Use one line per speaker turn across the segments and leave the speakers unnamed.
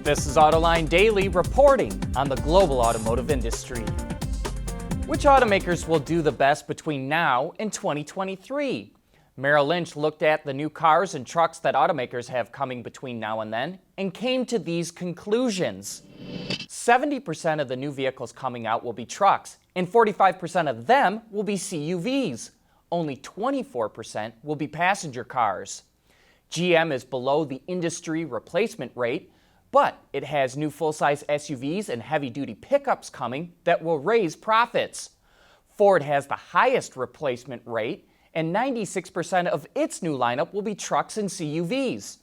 This is Autoline Daily reporting on the global automotive industry. Which automakers will do the best between now and 2023? Merrill Lynch looked at the new cars and trucks that automakers have coming between now and then and came to these conclusions. 70% of the new vehicles coming out will be trucks, and 45% of them will be CUVs. Only 24% will be passenger cars. GM is below the industry replacement rate, but it has new full-size SUVs and heavy-duty pickups coming that will raise profits. Ford has the highest replacement rate, and 96% of its new lineup will be trucks and CUVs.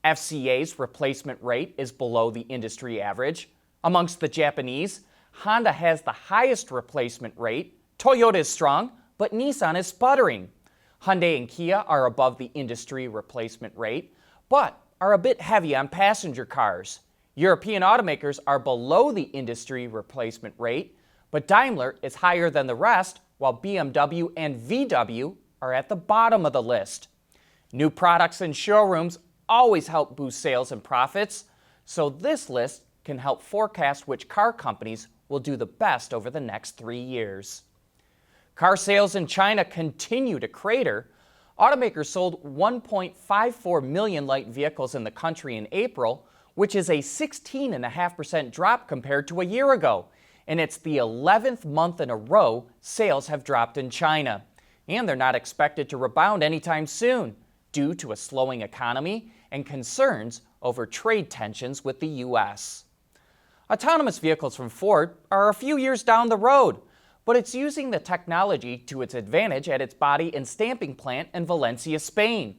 FCA's replacement rate is below the industry average. Amongst the Japanese, Honda has the highest replacement rate, Toyota is strong, but Nissan is sputtering. Hyundai and Kia are above the industry replacement rate, but are a bit heavy on passenger cars. European automakers are below the industry replacement rate, but Daimler is higher than the rest, while BMW and VW are at the bottom of the list. New products in showrooms always help boost sales and profits, so this list can help forecast which car companies will do the best over the next 3 years. Car sales in China continue to crater. Automakers sold 1.54 million light vehicles in the country in April, which is a 16.5% drop compared to a year ago. And it's the 11th month in a row sales have dropped in China. And they're not expected to rebound anytime soon due to a slowing economy and concerns over trade tensions with the U.S. Autonomous vehicles from Ford are a few years down the road, but it's using the technology to its advantage at its body and stamping plant in Valencia, Spain.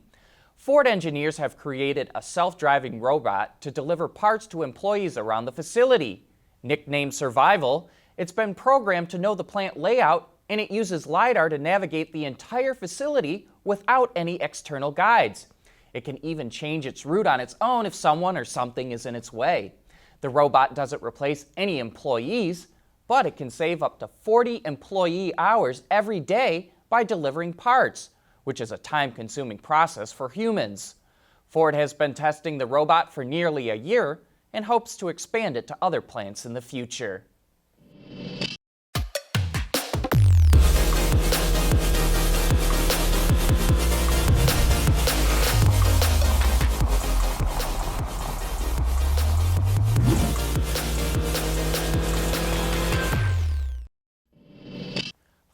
Ford engineers have created a self-driving robot to deliver parts to employees around the facility. Nicknamed Survival, it's been programmed to know the plant layout, and it uses LiDAR to navigate the entire facility without any external guides. It can even change its route on its own if someone or something is in its way. The robot doesn't replace any employees, but it can save up to 40 employee hours every day by delivering parts, which is a time-consuming process for humans. Ford has been testing the robot for nearly a year and hopes to expand it to other plants in the future.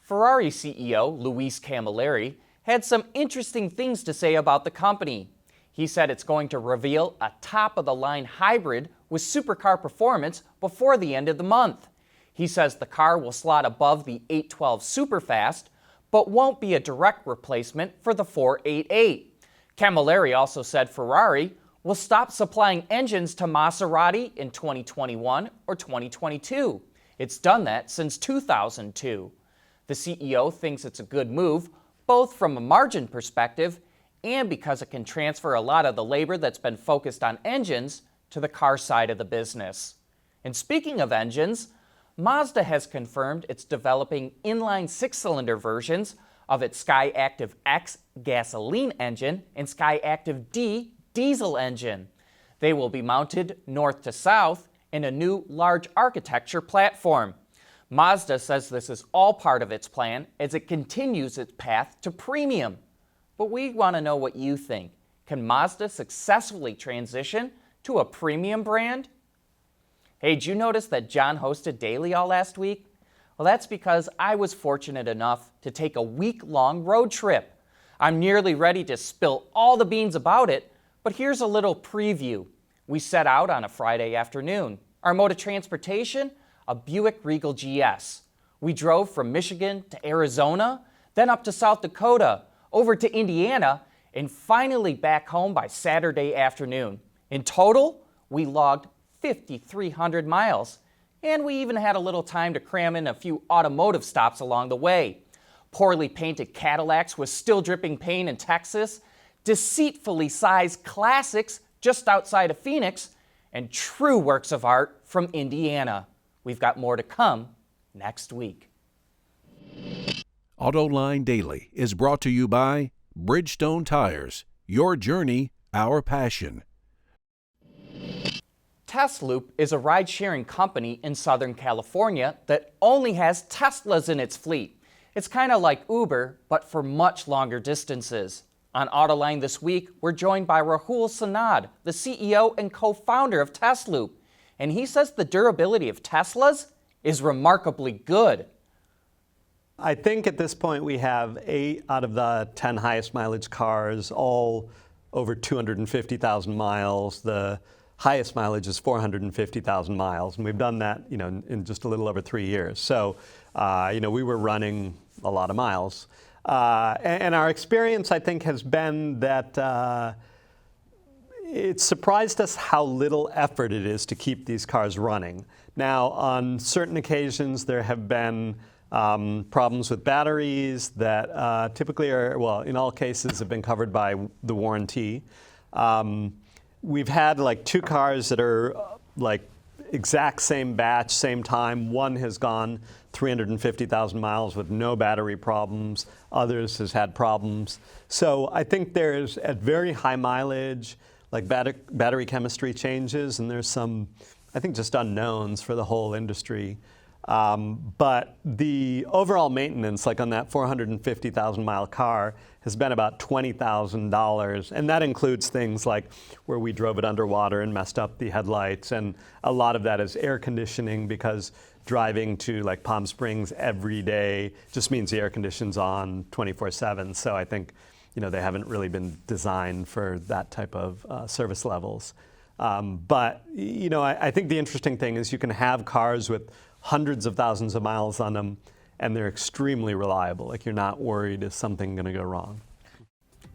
Ferrari CEO Luis Camilleri had some interesting things to say about the company. He said it's going to reveal a top-of-the-line hybrid with supercar performance before the end of the month. He says the car will slot above the 812 Superfast, but won't be a direct replacement for the 488. Camilleri also said Ferrari will stop supplying engines to Maserati in 2021 or 2022. It's done that since 2002. The CEO thinks it's a good move, both from a margin perspective and because it can transfer a lot of the labor that's been focused on engines to the car side of the business. And speaking of engines, Mazda has confirmed it's developing inline six-cylinder versions of its Skyactiv X gasoline engine and Skyactiv D diesel engine. They will be mounted north to south in a new large architecture platform. Mazda says this is all part of its plan as it continues its path to premium. But we want to know what you think. Can Mazda successfully transition to a premium brand? Hey, did you notice that John hosted Daily all last week? Well, that's because I was fortunate enough to take a week-long road trip. I'm nearly ready to spill all the beans about it, but here's a little preview. We set out on a Friday afternoon. Our mode of transportation? A Buick Regal GS. We drove from Michigan to Arizona, then up to South Dakota, over to Indiana, and finally back home by Saturday afternoon. In total, we logged 5,300 miles, and we even had a little time to cram in a few automotive stops along the way. Poorly painted Cadillacs with still dripping paint in Texas, deceitfully sized classics just outside of Phoenix, and true works of art from Indiana. We've got more to come next week.
Autoline Daily is brought to you by Bridgestone Tires. Your journey, our passion.
Tesloop is a ride-sharing company in Southern California that only has Teslas in its fleet. It's kind of like Uber, but for much longer distances. On Autoline this week, we're joined by Rahul Sanad, the CEO and co-founder of Tesloop. And he says the durability of Teslas is remarkably good.
I think at this point we have 8 out of the 10 highest mileage cars, all over 250,000 miles. The highest mileage is 450,000 miles, and we've done that, in just a little over 3 years. So, we were running a lot of miles. And our experience, I think, has been that it surprised us how little effort it is to keep these cars running. Now, on certain occasions, there have been problems with batteries that typically are, well, in all cases, have been covered by the warranty. We've had like 2 cars that are like exact same batch, same time. One has gone 350,000 miles with no battery problems. Others has had problems. So I think there's, at very high mileage, like battery chemistry changes, and there's some, I think, just unknowns for the whole industry. But the overall maintenance, like on that 450,000 mile car, has been about $20,000. And that includes things like where we drove it underwater and messed up the headlights. And a lot of that is air conditioning, because driving to like Palm Springs every day just means the air conditioning's on 24/7. So I think, they haven't really been designed for that type of service levels. But I think the interesting thing is you can have cars with hundreds of thousands of miles on them, and they're extremely reliable. Like, you're not worried, is something going to go wrong?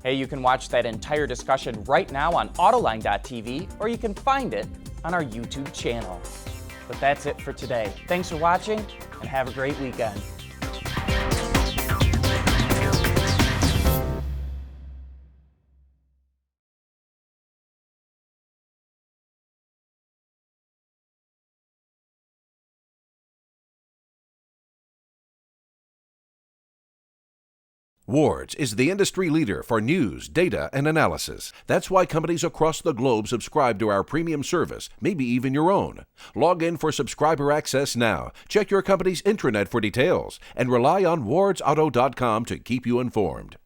Hey, you can watch that entire discussion right now on Autoline.tv, or you can find it on our YouTube channel. But that's it for today. Thanks for watching, and have a great weekend.
Wards is the industry leader for news, data, and analysis. That's why companies across the globe subscribe to our premium service, maybe even your own. Log in for subscriber access now. Check your company's intranet for details, and rely on wardsauto.com to keep you informed.